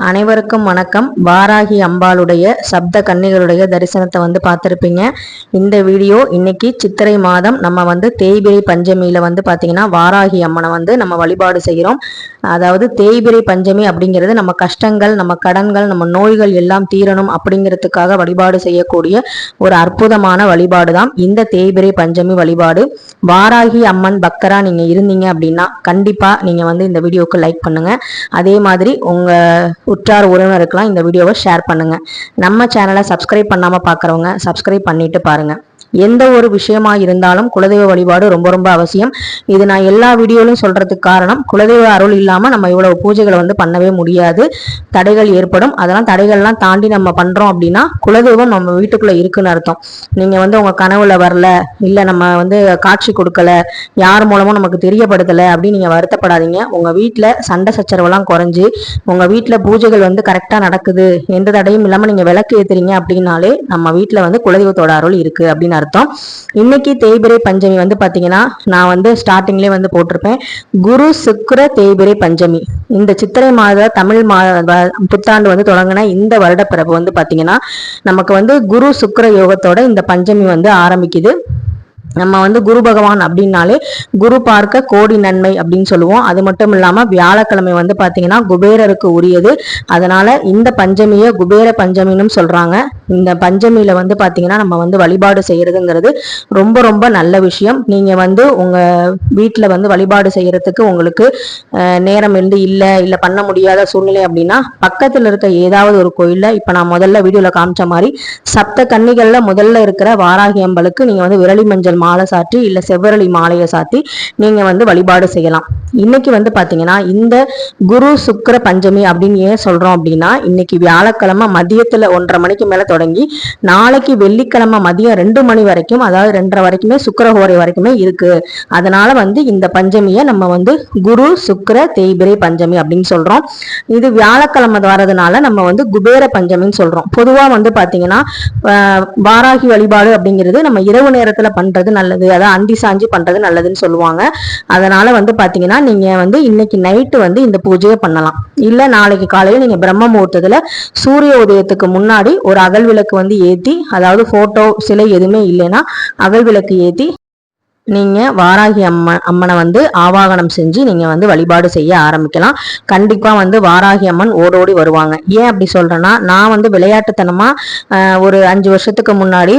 அனைவருக்கும் வணக்கம். வாராகி அம்பாளுடைய சப்த கன்னிகளுடைய தரிசனத்தை பார்த்துருப்பீங்க. இந்த வீடியோ இன்னைக்கு சித்திரை மாதம் நம்ம தேய்பிரை பஞ்சமியில பார்த்தீங்கன்னா வாராகி அம்மனை நம்ம வழிபாடு செய்கிறோம். அதாவது தேய்பிரை பஞ்சமி அப்படிங்கிறது நம்ம கஷ்டங்கள், நம்ம கடன்கள், நம்ம நோய்கள் எல்லாம் தீரணும் அப்படிங்கிறதுக்காக வழிபாடு செய்யக்கூடிய ஒரு அற்புதமான வழிபாடு தான் இந்த தேய்பிரை பஞ்சமி வழிபாடு. வாராகி அம்மன் பக்தரா நீங்க இருந்தீங்க அப்படின்னா கண்டிப்பா நீங்க இந்த வீடியோக்கு லைக் பண்ணுங்க. அதே மாதிரி உங்க உற்றார் உறவினருக்கெல்லாம் இந்த வீடியோவை ஷேர் பண்ணுங்க. நம்ம சேனலை சப்ஸ்கிரைப் பண்ணாம பாக்குறவங்க சப்ஸ்கிரைப் பண்ணிட்டு பாருங்க. எந்த ஒரு விஷயமா இருந்தாலும் குலதெய்வ வழிபாடு ரொம்ப ரொம்ப அவசியம். இது நான் எல்லா வீடியோலையும் சொல்றதுக்கு காரணம், குலதெய்வ அருள் இல்லாம நம்ம இவ்வளவு பூஜைகளை பண்ணவே முடியாது, தடைகள் ஏற்படும். அதெல்லாம் தடைகள்லாம் தாண்டி நம்ம பண்றோம் அப்படின்னா குலதெய்வம் நம்ம வீட்டுக்குள்ள இருக்குன்னு அர்த்தம். நீங்க உங்க கனவுல வரல, இல்ல நம்ம காட்சி கொடுக்கல, யார் மூலமும் நமக்கு தெரியப்படுத்தல அப்படின்னு நீங்க வருத்தப்படாதீங்க. உங்க வீட்டுல சண்டை சச்சரவெல்லாம் குறைஞ்சு உங்க வீட்டுல பூஜைகள் கரெக்டா நடக்குது, எந்த தடையும் இல்லாம நீங்க விளக்கு ஏத்துறீங்க அப்படின்னாலே நம்ம வீட்டுல குலதெய்வத்தோட அருள் இருக்கு அப்படின்னு அர்த்தம். இன்னைக்கு தேய்பிரை பஞ்சமி பாத்தீங்கன்னா நான் ஸ்டார்டிங்லேயே போட்டிருப்பேன், குரு சுக்கிர தேய்பிரை பஞ்சமி. இந்த சித்திரை மாத தமிழ் புத்தாண்டு தொடங்கின இந்த வருடப்பிறப்பு பாத்தீங்கன்னா நமக்கு குரு சுக்கிர யோகத்தோட இந்த பஞ்சமி ஆரம்பிக்குது. நம்ம குரு பகவான் அப்படின்னாலே குரு பார்க்க கோடி நன்மை அப்படின்னு சொல்லுவோம். அது மட்டும் இல்லாம வியாழக்கிழமை பாத்தீங்கன்னா குபேரருக்கு உரியது. அதனால இந்த பஞ்சமியை குபேர பஞ்சமின்னு சொல்றாங்க. இந்த பஞ்சமியில பாத்தீங்கன்னா நம்ம வழிபாடு செய்யறதுங்கிறது ரொம்ப ரொம்ப நல்ல விஷயம். நீங்க உங்க வீட்டுல வழிபாடு செய்யறதுக்கு உங்களுக்கு நேரம் இல்ல பண்ண முடியாத சூழ்நிலை அப்படின்னா பக்கத்துல இருக்க ஏதாவது ஒரு கோயில்ல, இப்ப நான் முதல்ல வீடியோல காமிச்ச மாதிரி சப்த கன்னிகள்ல முதல்ல இருக்கிற வாராகி அம்பலுக்கு நீங்க விரலி மஞ்சள் மாலை சாத்தி இல்ல செவ்வரளி மாலையை சாத்தி நீங்க வழிபாடு செய்யலாம். இன்னைக்கு பாத்தீங்கன்னா இந்த குரு சுக்கிர பஞ்சமி அப்படின்னு ஏன் சொல்றோம் அப்படின்னா, இன்னைக்கு வியாழக்கிழமை மதியத்துல 1:30 மணிக்கு மேல தொடங்கி நாளைக்கு வெள்ளிக்கிழமை மதியம் 2 மணி வரைக்கும், அதாவது 2:30 வரைக்குமே சுக்கிரஹோரை வரைக்குமே இருக்கு. அதனால இந்த பஞ்சமியை நம்ம குரு சுக்கிர தேய்பிரை பஞ்சமி அப்படின்னு சொல்றோம். இது வியாழக்கிழமை வரதுனால நம்ம குபேர பஞ்சமின்னு சொல்றோம். பொதுவா பாத்தீங்கன்னா வாராகி வழிபாடு அப்படிங்கிறது நம்ம இரவு நேரத்துல பண்றது நல்லது, அதாவது அந்தி சாஞ்சி பண்றது நல்லதுன்னு சொல்லுவாங்க. அதனால பாத்தீங்கன்னா நீங்க இன்னைக்கு நைட்டு இந்த பூஜையை பண்ணலாம். இல்ல நாளைக்கு காலையில நீங்க பிரம்ம முகூர்த்தத்துல சூரிய உதயத்துக்கு முன்னாடி ஒரு அகல் விளக்கு ஏத்தி, அதாவது போட்டோ சிலை எதுவுமே இல்லைன்னா அகல் விளக்கு ஏத்தி நீங்க வாராகி அம்மனை ஆவாகனம் செஞ்சு நீங்க வழிபாடு செய்ய ஆரம்பிக்கலாம். கண்டிப்பா வாராகி அம்மன் ஓடோடி வருவாங்க. ஏன் அப்படி சொல்றேன்னா, நான் விளையாட்டுத்தனமா ஒரு 5 வருஷத்துக்கு முன்னாடி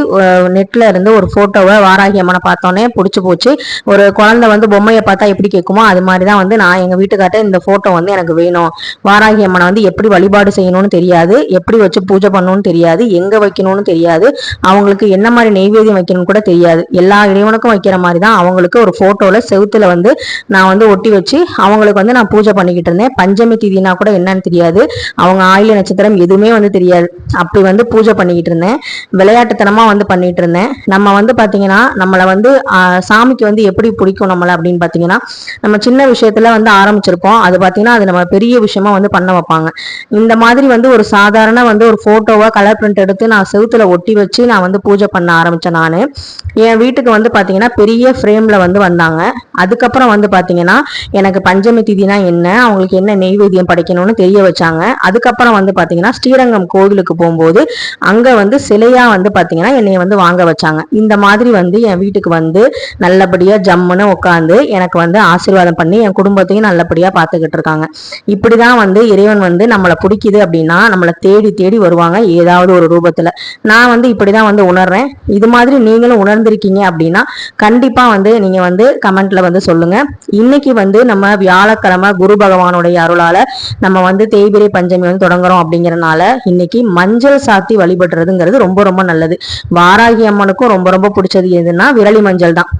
நெட்ல இருந்து ஒரு போட்டோவை வாராகி அம்மனை பார்த்தோன்னே பிடிச்சி போச்சு. ஒரு குழந்தை பொம்மையை பார்த்தா எப்படி கேட்குமோ அது மாதிரிதான் நான் எங்க வீட்டுக்காட்ட இந்த போட்டோ எனக்கு வேணும், வாராகி அம்மனை எப்படி வழிபாடு செய்யணும்னு தெரியாது, எப்படி வச்சு பூஜை பண்ணணும்னு தெரியாது, எங்க வைக்கணும்னு தெரியாது, அவங்களுக்கு என்ன மாதிரி நெய்வேத்தியம் வைக்கணும்னு கூட தெரியாது. எல்லா இறைவனுக்கும் வைக்கிற மாதிரி தான் அவங்களுக்கு ஒரு போட்டோல செவுத்துல நான் ஒட்டி வச்சு அவங்களுக்கு நான் பூஜை பண்ணிக்கிட்டு இருந்தேன். பஞ்சமி திதினா கூட என்னன்னு தெரியாது, அவங்க ஆயில நட்சத்திரம் எதுவுமே தெரியாது. அப்படி பூஜை பண்ணிக்கிட்டு இருந்தேன், விளையாட்டுத்தனமா பண்ணிட்டு இருந்தேன். நம்ம பாத்தீங்கன்னா நம்மளை சாமிக்கு எப்படி பிடிக்கும் நம்மள அப்படின்னு பாத்தீங்கன்னா, நம்ம சின்ன விஷயத்துல ஆரம்பிச்சிருப்போம். அது பாத்தீங்கன்னா அது நம்ம பெரிய விஷயமா பண்ண வைப்பாங்க. இந்த மாதிரி ஒரு சாதாரண ஒரு போட்டோவா கலர் பிரிண்ட் எடுத்து நான் செவுத்துல ஒட்டி வச்சு நான் பூஜை பண்ண ஆரம்பிச்சேன். நானு என் வீட்டுக்கு பாத்தீங்கன்னா பெரிய ஃப்ரேம்ல வந்தாங்க. அதுக்கப்புறம் பாத்தீங்கன்னா எனக்கு பஞ்சமி திதினா என்ன, அவங்களுக்கு என்ன நெய்வேத்தியம் படைக்கணும்னு தெரிய வச்சாங்க. அதுக்கப்புறம் பாத்தீங்கன்னா ஸ்ரீரங்கம் கோவிலுக்கு போகும்போது அங்க சிலையா பாத்தீங்கன்னா என்னைய வாங்க வச்சாங்க. இந்த மாதிரி என் வீட்டுக்கு நல்லபடியா ஜம்முன்னு உட்காந்து எனக்கு ஆசீர்வாதம் பண்ணி என் குடும்பத்தையும் நல்லபடியா பாத்துக்கிட்டு இருக்காங்க. இப்படிதான் இறைவன் நம்மளை பிடிக்குது அப்படின்னா நம்மளை தேடி தேடி வருவாங்க ஏதாவது ஒரு ரூபத்துல. நான் இப்படிதான் உணர்றேன். இது மாதிரி நீங்களும் உணர்ந்திருக்கீங்க அப்படின்னா கண்டிப்பா நீங்க கமெண்ட்ல சொல்லுங்க. இன்னைக்கு நம்ம வியாழக்கிழமை குரு பகவானுடைய அருளால நம்ம தேய்பிரை பஞ்சமி தொடங்குறோம். அப்படிங்கறதுனால இன்னைக்கு மஞ்சள் சாத்தி வழிபடுறதுங்கிறது ரொம்ப ரொம்ப நல்லது. வாராகி அம்மனுக்கும் ரொம்ப ரொம்ப பிடிச்சது எதுன்னா விரலி மஞ்சள் தான்.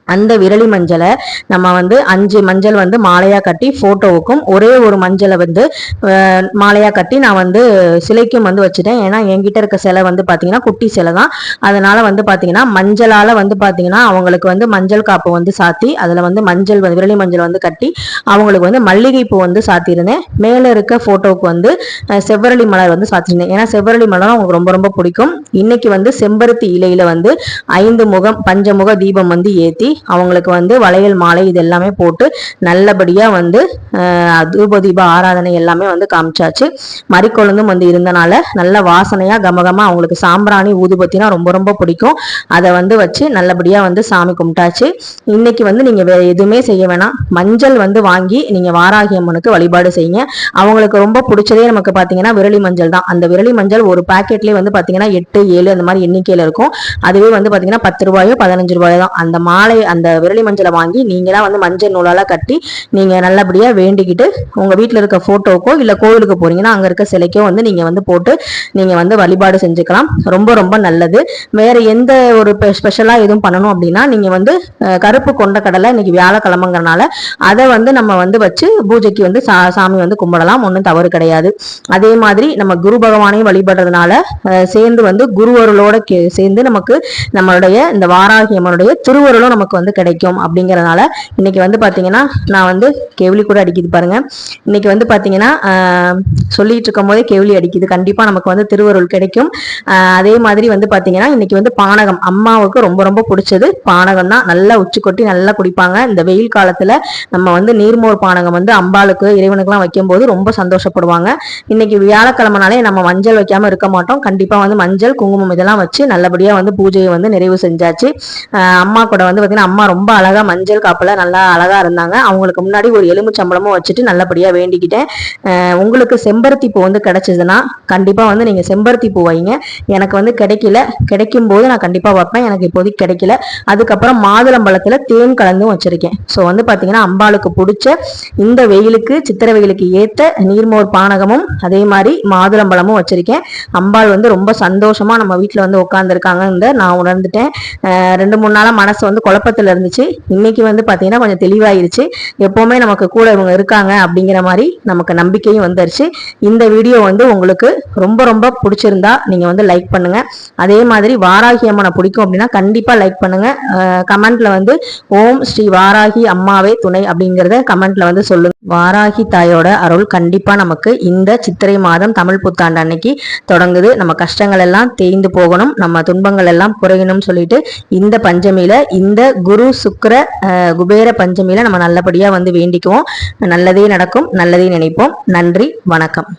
அந்த விரலி மஞ்சளை நம்ம 5 மஞ்சள் மாலையா கட்டி போட்டோவுக்கும் ஒரே ஒரு மஞ்சளை மாலையா கட்டி நான் சிலைக்கும் வச்சுட்டேன். ஏன்னா என்கிட்ட இருக்க சிலை பாத்தீங்கன்னா குட்டி சிலை தான். அதனால பாத்தீங்கன்னா மஞ்சளால பாத்தீங்கன்னா அவங்களுக்கு மஞ்சள் காப்பு சாத்தி அதுல மஞ்சள் விரலி மஞ்சள் கட்டி அவங்களுக்கு மல்லிகை பூ சாத்திருந்தேன். மேல இருக்க போட்டோவுக்கு செவ்வரளி மலர் சாத்திருந்தேன். ஏன்னா செவ்வரளி மலர் அவங்களுக்கு ரொம்ப ரொம்ப பிடிக்கும். இன்னைக்கு செம்பருத்தி இலையில 5 முகம் பஞ்சமுக தீபம் ஏத்தி அவங்களுக்கு வந்து வளையல் மாலை இது எல்லாமே போட்டு நல்லபடியா வந்து தூப தீப ஆராதனை எல்லாமே வந்து காமிச்சாச்சு. மறிக்கொழுந்தும் வந்து இருந்தனால நல்ல வாசனையா கமகமா அவங்களுக்கு சாம்பிராணி ஊதுபத்தினா ரொம்ப ரொம்ப பிடிக்கும். அதை வந்து வச்சு நல்லபடியா வந்து சாமி கும்பிட்டாச்சு. இன்னைக்கு வந்து நீங்க வேற எதுவுமே செய்ய வேணாம், மஞ்சள் வந்து வாங்கி நீங்க வாராகி அம்மனுக்கு வழிபாடு செய்யுங்க. அவங்களுக்கு ரொம்ப பிடிச்சதே நமக்கு பாத்தீங்கன்னா விரலி மஞ்சள் தான். அந்த விரலி மஞ்சள் ஒரு பாக்கெட்லயே வந்து பாத்தீங்கன்னா 8, 7 அந்த மாதிரி எண்ணிக்கையில இருக்கும். அதுவே வந்து பாத்தீங்கன்னா 10 ரூபாயோ 15 ரூபாயோ தான். அந்த மாலை அந்த விரலி மஞ்சளை வாங்கி நீங்களா வந்து மஞ்சள் நூலால கட்டி நீங்க நல்லபடியா வேண்டிக்கிட்டு உங்க வீட்டுல இருக்க போட்டோக்கோ இல்ல கோவிலுக்கு போறீங்கன்னா அங்க இருக்க சிலைக்கோ வந்து நீங்க வந்து போட்டு நீங்க வந்து வழிபாடு செஞ்சுக்கலாம். ரொம்ப ரொம்ப நல்லது. வேற எந்த ஒரு ஸ்பெஷலா எதுவும் பண்ணணும் அப்படின்னா நீங்க வந்து கருப்பு கொண்ட கடலை இன்னைக்கு வியாழக்கிழமைங்கிறனால அதை வந்து நம்ம வந்து வச்சு பூஜைக்கு வந்து சாமி வந்து கும்பிடலாம், ஒன்றும் தவறு கிடையாது. அதே மாதிரி நம்ம குரு பகவானையும் வழிபடுறதுனால சேர்ந்து வந்து குருவருளோட சேர்ந்து நமக்கு நம்மளுடைய இந்த வாராகி அம்மனுடைய திருவருளும் நமக்கு வந்து கிடைக்கும். அப்படிங்கறதுனால இன்னைக்கு வந்து பாத்தீங்கன்னா நான் வந்து கெவிலி கூட அடிக்குது பாருங்க. இன்னைக்கு வந்து பாத்தீங்கன்னா சொல்லிட்டு இருக்கும் போதே கெவிலி அடிக்குது. கண்டிப்பா நமக்கு வந்து திருவருள் கிடைக்கும். அதே மாதிரி வந்து பாத்தீங்கன்னா இன்னைக்கு வந்து பானகம் அம்மாவுக்கு ரொம்ப ரொம்ப பிடிச்சது பானகம் தான். நல்லா உச்சி கொட்டி நல்லா குடிப்பாங்க. இந்த வெயில் காலத்துல நம்ம வந்து நீர்மோர் பானகம் வந்து அம்பாளுக்கு இறைவனுக்குலாம் வைக்கும் போது ரொம்ப சந்தோஷப்படுவாங்க. இன்னைக்கு வியாழக்கிழமைனாலே நம்ம மஞ்சள் வைக்காம இருக்க மாட்டோம். கண்டிப்பா வந்து மஞ்சள் குங்குமம் இதெல்லாம் வச்சு நல்லபடியா வந்து பூஜையை வந்து நிறைவு செஞ்சாச்சு. அம்மா கூட வந்து பாத்தீங்கன்னா அம்மா ரொம்ப அழகா மஞ்சள் காப்புல நல்லா அழகா இருந்தாங்க. அவங்களுக்கு முன்னாடி ஒரு எலுமிச்சம்பழமும் வச்சுட்டு நல்லபடியா வேண்டிக்கிட்டேன். உங்களுக்கு செம்பருத்தி பூ வந்து கிடைச்சதுன்னா கண்டிப்பா வந்து நீங்க செம்பருத்தி பூ வைங்க. எனக்கு வந்து கிடைக்கல, கிடைக்கும் போது நான் கண்டிப்பா வைப்பேன். எனக்கு இப்போதைக்கு கிடைக்கல. அதுக்கப்புறம் மாதுளம்பழத்துல தேன் கலந்தும் வச்சிருக்கேன். ஸோ வந்து பாத்தீங்கன்னா அம்பாளுக்கு பிடிச்ச இந்த வெயிலுக்கு சித்திரை வெயிலுக்கு ஏத்த நீர்மோர் பானகமும் அதே மாதிரி மாதுளம்பழமும் வச்சிருக்கேன். அம்பாள் வந்து ரொம்ப சந்தோஷமா நம்ம வீட்டுல வந்து உட்கார்ந்துருக்காங்க. நான் உணர்ந்துட்டேன். 2-3 நாளா மனசு வந்து குழப்பத்துல இருந்துச்சு. இன்னைக்கு வந்து பாத்தீங்கன்னா கொஞ்சம் தெளிவாயிருச்சு. எப்பவுமே நமக்கு கூட இவங்க இருக்காங்க அப்படிங்கிற மாதிரி நமக்கு நம்பிக்கையும் வந்துருச்சு. இந்த வீடியோ வந்து உங்களுக்கு ரொம்ப ரொம்ப பிடிச்சிருந்தா நீங்க வந்து லைக் பண்ணுங்க. அதே மாதிரி வாராகி அம்மனை பிடிக்கும் அப்படின்னா கண்டிப்பா லைக் பண்ணுங்க. கமெண்ட்ல வந்து ஓம் ஸ்ரீ வாராகி அம்மாவே துணை அப்படிங்கறத கமெண்ட்ல வந்து சொல்லுங்க. வாராகி தாயோட அருள் கண்டிப்பா நமக்கு இந்த சித்திரை மாதம் தமிழ் புத்தாண்டு அன்னைக்கு தொடங்குது. நம்ம கஷ்டங்கள் எல்லாம் தேய்ந்து போகணும், நம்ம துன்பங்கள் எல்லாம் குறையணும்னு சொல்லிட்டு இந்த பஞ்சமியில இந்த குரு சுக்கிர குபேர பஞ்சமியில நம்ம நல்லபடியா வந்து வேண்டிக்குவோம். நல்லதே நடக்கும், நல்லதே நினைப்போம். நன்றி, வணக்கம்.